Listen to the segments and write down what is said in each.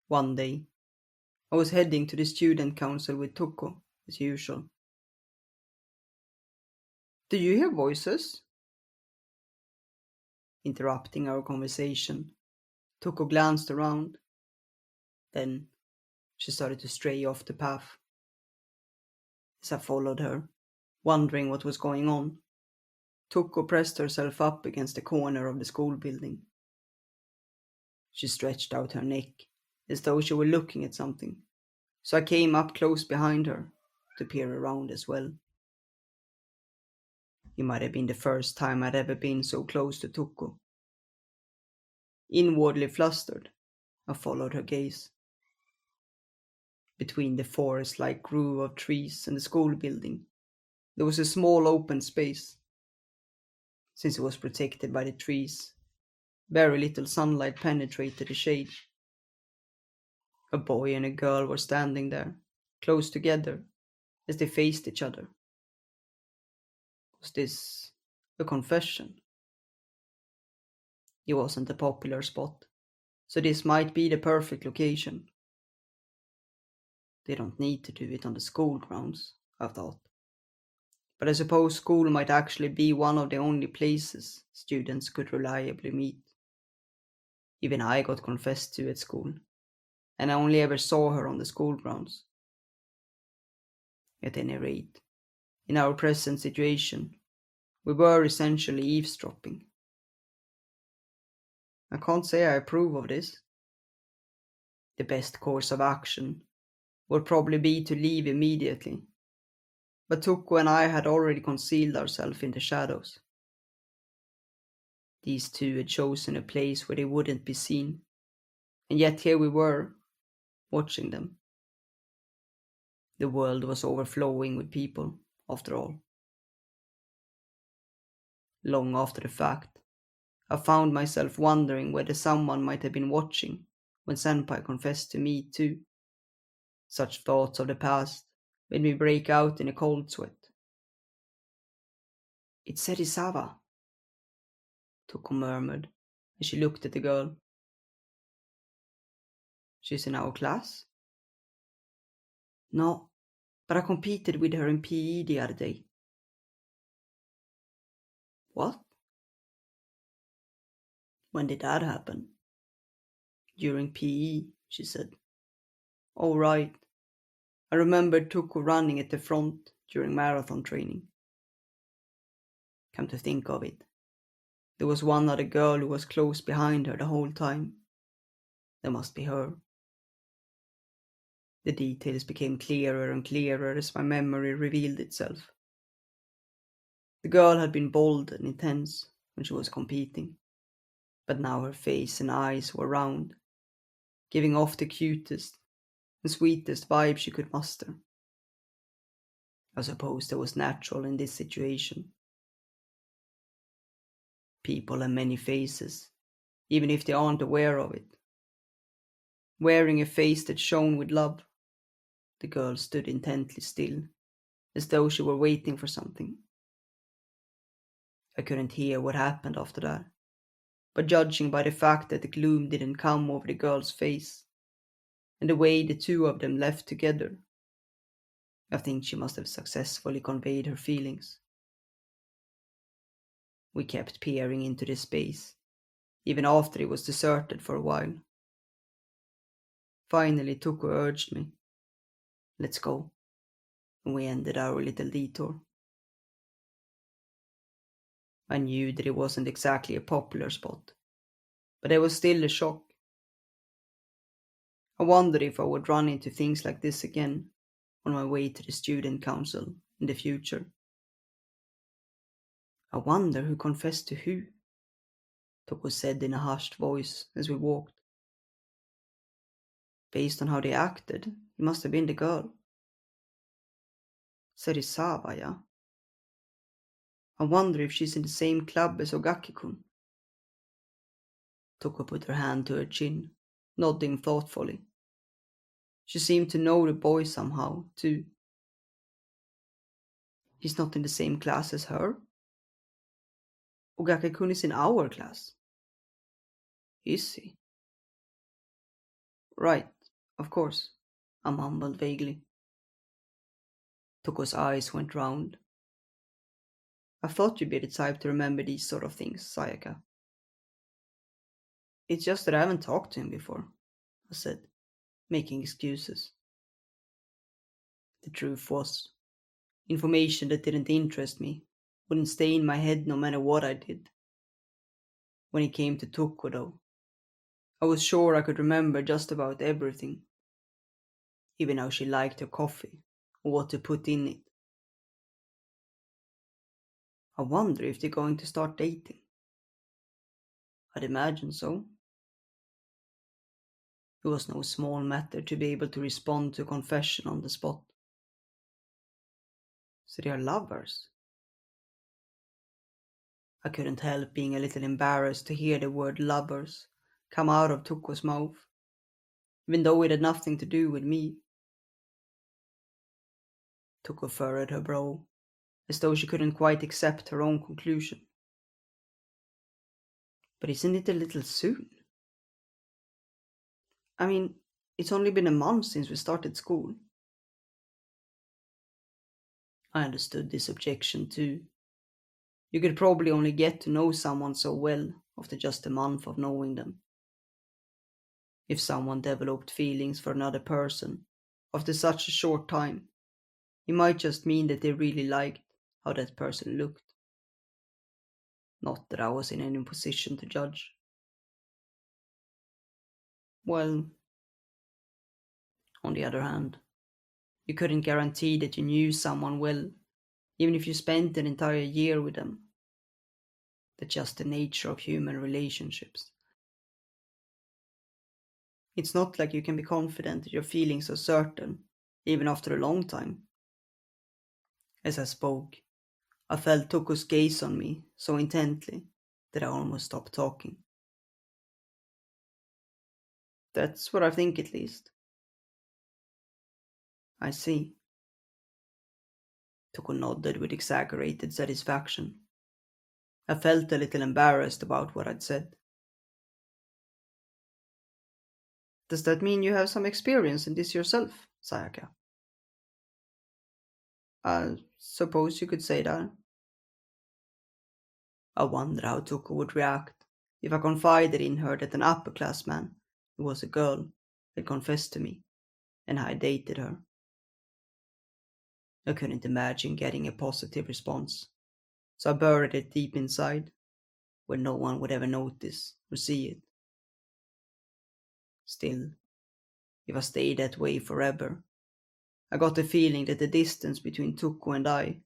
One day, I was heading to the student council with Toko, as usual. "Do you hear voices?" Interrupting our conversation, Toko glanced around. Then she started to stray off the path. As I followed her, wondering what was going on, Toko pressed herself up against the corner of the school building. She stretched out her neck, as though she were looking at something, so I came up close behind her to peer around as well. It might have been the first time I'd ever been so close to Toko. Inwardly flustered, I followed her gaze. Between the forest-like grove of trees and the school building, there was a small open space. Since it was protected by the trees, very little sunlight penetrated the shade. A boy and a girl were standing there, close together, as they faced each other. Was this a confession? It wasn't a popular spot, so this might be the perfect location. They don't need to do it on the school grounds, I thought. But I suppose school might actually be one of the only places students could reliably meet. Even I got confessed to at school, and I only ever saw her on the school grounds. At any rate, in our present situation, we were essentially eavesdropping. I can't say I approve of this. The best course of action would probably be to leave immediately, but Tuko and I had already concealed ourselves in the shadows. These two had chosen a place where they wouldn't be seen, and yet here we were, watching them. The world was overflowing with people, after all. Long after the fact, I found myself wondering whether someone might have been watching when Senpai confessed to me too. Such thoughts of the past made me break out in a cold sweat. "It's Serizawa," Toko murmured as she looked at the girl. "She's in our class?" "No, but I competed with her in PE the other day." "What? When did that happen?" "During PE," she said. "Oh, right. I remembered Tuko running at the front during marathon training." Come to think of it, there was one other girl who was close behind her the whole time. That must be her. The details became clearer and clearer as my memory revealed itself. The girl had been bold and intense when she was competing, but now her face and eyes were round, giving off the cutest and sweetest vibe she could muster. I suppose that was natural in this situation. People have many faces, even if they aren't aware of it. Wearing a face that shone with love, the girl stood intently still, as though she were waiting for something. I couldn't hear what happened after that, but judging by the fact that the gloom didn't come over the girl's face, and the way the two of them left together, I think she must have successfully conveyed her feelings. We kept peering into the space, even after it was deserted for a while. Finally, Tuko urged me, "Let's go," and we ended our little detour. I knew that it wasn't exactly a popular spot, but it was still a shock. I wondered if I would run into things like this again on my way to the student council in the future. "I wonder who confessed to who," Toko said in a hushed voice as we walked. "Based on how they acted, it must have been the girl. Serizawa, yeah. I wonder if she's in the same club as Ogaki-kun." Toko put her hand to her chin, nodding thoughtfully. She seemed to know the boy somehow, too. "He's not in the same class as her?" "Ogaki-kun is in our class." "Is he?" "Right. Of course, I mumbled vaguely. Toko's eyes went round. I thought you'd be the type to remember these sort of things, Sayaka. It's just that I haven't talked to him before, I said, making excuses. The truth was, information that didn't interest me wouldn't stay in my head no matter what I did. When it came to Toko, though, I was sure I could remember just about everything, even how she liked her coffee or what to put in it. I wonder if they're going to start dating. I'd imagine so. It was no small matter to be able to respond to a confession on the spot. So they are lovers. I couldn't help being a little embarrassed to hear the word lovers come out of Toko's mouth, even though it had nothing to do with me. Toko furrowed her brow, as though she couldn't quite accept her own conclusion. But isn't it a little soon? I mean, it's only been a month since we started school. I understood this objection too. You could probably only get to know someone so well after just a month of knowing them. If someone developed feelings for another person after such a short time, it might just mean that they really liked how that person looked. Not that I was in any position to judge. Well, on the other hand, you couldn't guarantee that you knew someone well, even if you spent an entire year with them. That's just the nature of human relationships. It's not like you can be confident that your feelings are certain, even after a long time. As I spoke, I felt Toko's gaze on me so intently that I almost stopped talking. That's what I think, at least. I see. Toko nodded with exaggerated satisfaction. I felt a little embarrassed about what I'd said. Does that mean you have some experience in this yourself, Sayaka? I suppose you could say that. I wonder how Toko would react if I confided in her that an upperclassman, who was a girl, had confessed to me, and I dated her. I couldn't imagine getting a positive response, so I buried it deep inside, where no one would ever notice or see it. Still, if I stayed that way forever, I got the feeling that the distance between Toko and I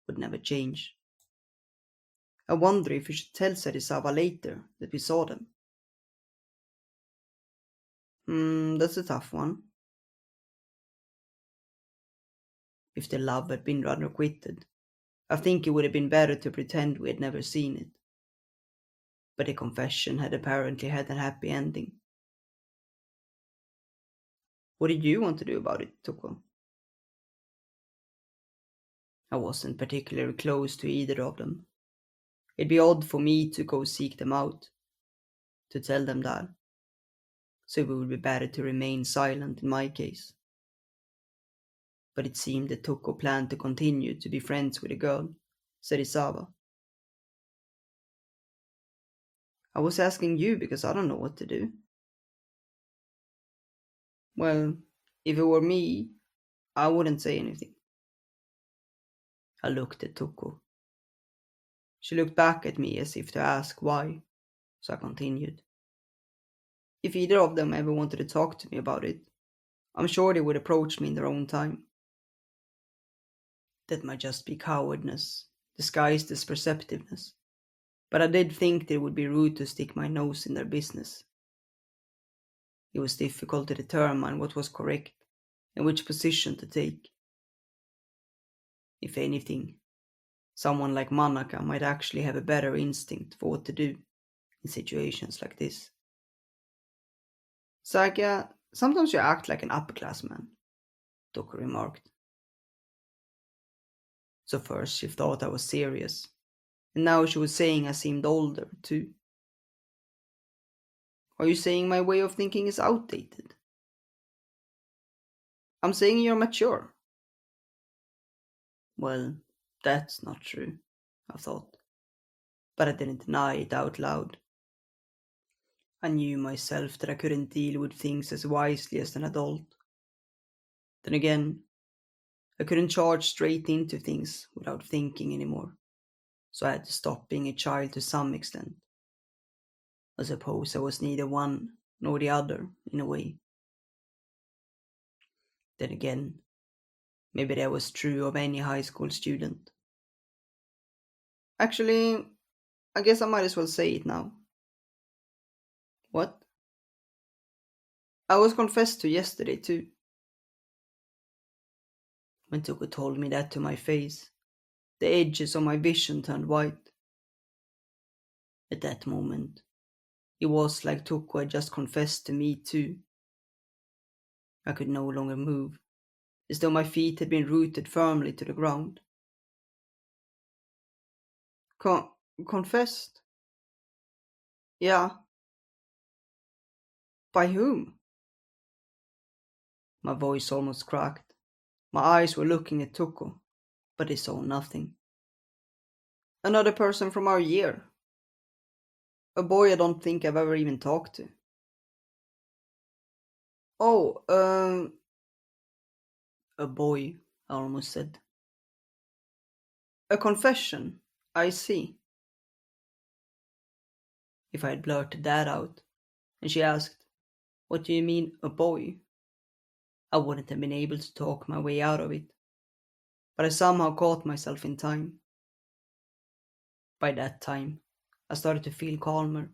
would never change. I wonder if we should tell Serizawa later that we saw them. That's a tough one. If the love had been unrequited, I think it would have been better to pretend we had never seen it. But the confession had apparently had a happy ending. What did you want to do about it, Toko? I wasn't particularly close to either of them. It'd be odd for me to go seek them out, to tell them that. So it would be better to remain silent in my case. But it seemed that Toko planned to continue to be friends with the girl, Serizawa. I was asking you because I don't know what to do. Well, if it were me, I wouldn't say anything. I looked at Toko. She looked back at me as if to ask why, so I continued. If either of them ever wanted to talk to me about it, I'm sure they would approach me in their own time. That might just be cowardice, disguised as perceptiveness, but I did think that it would be rude to stick my nose in their business. It was difficult to determine what was correct and which position to take. If anything, someone like Manaka might actually have a better instinct for what to do in situations like this. Sakia, sometimes you act like an upperclassman, Toko remarked. So first she thought I was serious, and now she was saying I seemed older, too. Are you saying my way of thinking is outdated? I'm saying you're mature. Well, that's not true, I thought, but I didn't deny it out loud. I knew myself that I couldn't deal with things as wisely as an adult. Then again, I couldn't charge straight into things without thinking anymore, so I had to stop being a child to some extent. I suppose I was neither one nor the other, in a way. Then again, maybe that was true of any high school student. Actually, I guess I might as well say it now. What? I was confessed to yesterday too. When Tuko told me that to my face, the edges of my vision turned white. At that moment, it was like Tuko had just confessed to me too. I could no longer move, as though my feet had been rooted firmly to the ground. Con- Confessed? Yeah. By whom? My voice almost cracked. My eyes were looking at Tuko, but they saw nothing. Another person from our year. A boy I don't think I've ever even talked to. Oh, a boy, I almost said. A confession. I see. If I had blurted that out, and she asked, "What do you mean, a boy?" I wouldn't have been able to talk my way out of it, but I somehow caught myself in time. By that time, I started to feel calmer.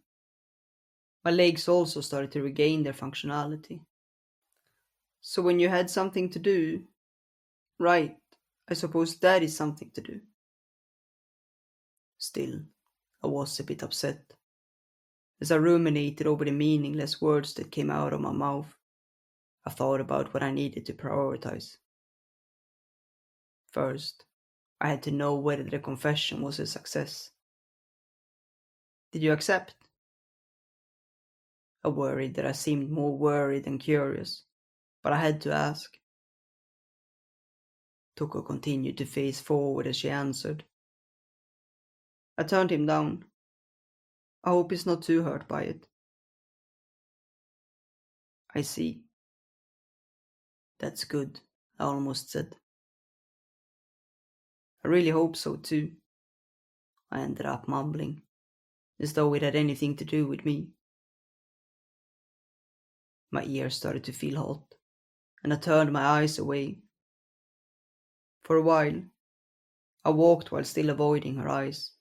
My legs also started to regain their functionality. So when you had something to do, right, I suppose that is something to do. Still, I was a bit upset. As I ruminated over the meaningless words that came out of my mouth, I thought about what I needed to prioritize. First, I had to know whether the confession was a success. Did you accept? I worried that I seemed more worried than curious, but I had to ask. Toko continued to face forward as she answered. I turned him down. I hope he's not too hurt by it. I see. That's good, I almost said. I really hope so too, I ended up mumbling, as though it had anything to do with me. My ears started to feel hot, and I turned my eyes away. For a while, I walked while still avoiding her eyes.